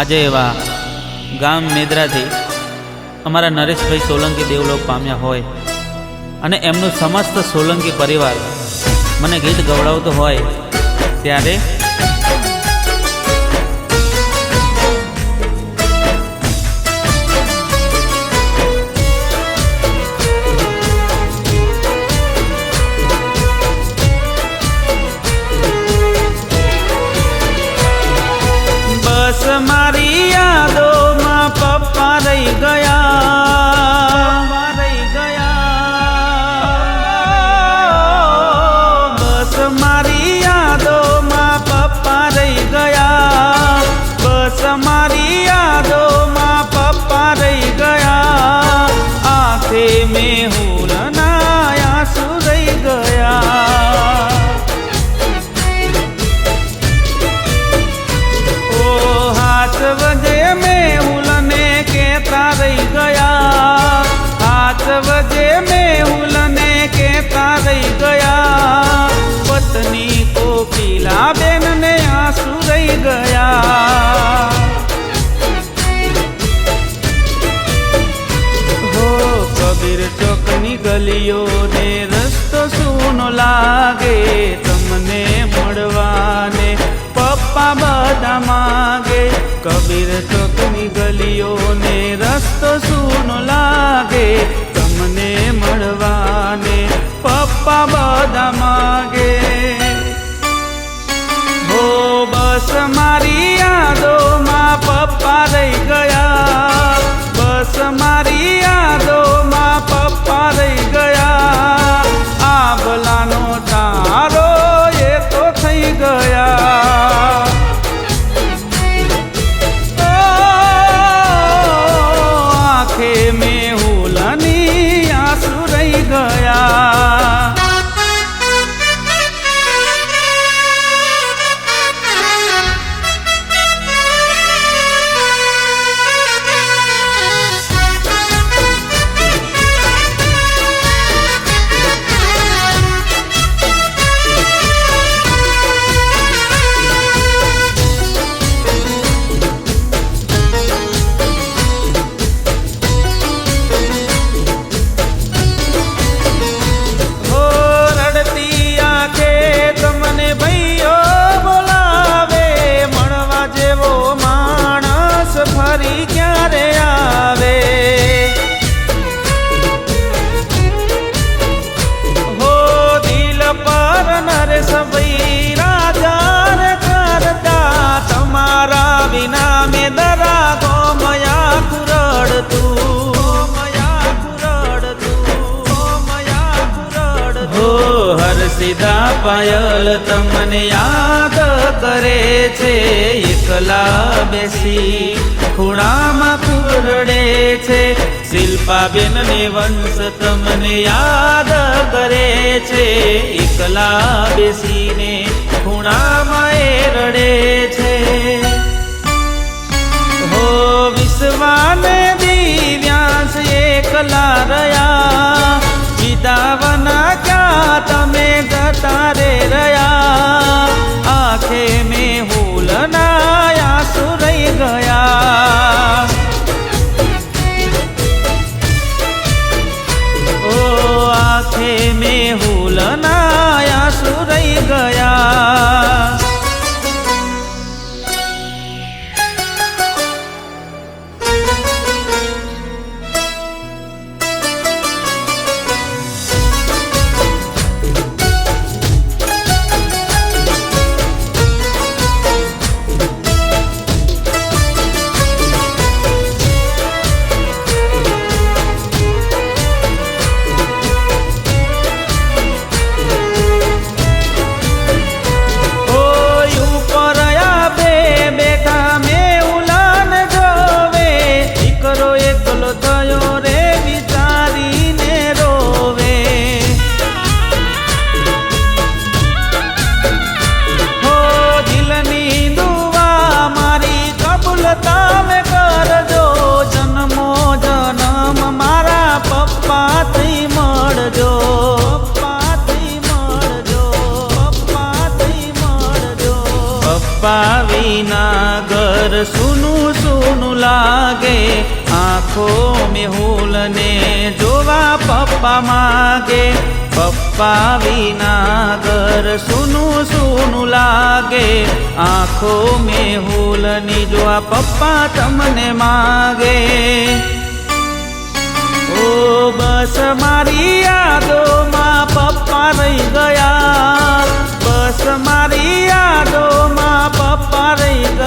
આજે એવા ગામ મેદરાથી અમારા નરેશભાઈ સોલંકી દેવલોક પામ્યા હોય અને એમનું સમસ્ત સોલંકી પરિવાર મને ગીત ગવડાવતો હોય ત્યારે બસ મારી યાદોમાં પપ્પા રહી ગયા, બસ મારી યાદોમાં પપ્પા રહી ગયા, બસ મારી યાદોમાં પપ્પા રહી ગયા, આંખે મેહુલના આંસુ રહી ગયા. વજે મેહુલને કેતા રહી ગયા, હાથ વજે મેહુલને કેતા રહી ગયા, પત્ની કોકિલા બેનને આંસુ રહી ગયા. હો કબીર ચોકની ગલીઓને રસ્તો સૂનો લાગે, તમને મળવાને પપ્પા બધા માગે. કબીર ચોકની ગલીઓને રસ્તો સૂનો લાગે, તમને મળવાને પપ્પા બધા માગે. હો બસ મારી યાદોમાં પપ્પા રહી ગયા, બસ મારી યાદોમાં પપ્પા રહી ગયા, આંબલાનો તારો એ તો થઈ ગયા. મેહુલની આંસુ રહી ગયા. સીધા પાયલ તમને યાદ કરે છે, એકલા બેસી ખૂણામાં કુરડે છે. શિલ્પાબેન ને વંશ તમને યાદ કરે છે, એકલા બેસીને ખૂણામાં એ રડે છે. હો વિશ્વાને દિવ્યાંશ એકલા રહ્યા, વિદાવના ક્યાં તમે જતા રે રહ્યા, આંખે મેહુલના આંસુ રહી ગયા. ઓ આંખે મેહુલના આંસુ રહી ગયા. પપ્પા વિના ઘર સુનું લાગે, આંખો મેહુલને જોવા પપ્પા માગે. પપ્પા વિના ઘર સૂનું સૂનું લાગે, આંખો મેહુલની જોવા પપ્પા તમને માગે. ઓ બસ મારી યાદોમાં પપ્પા રહી ગયા, બસ મારી યાદોમાં પપ્પા રહી ગયા.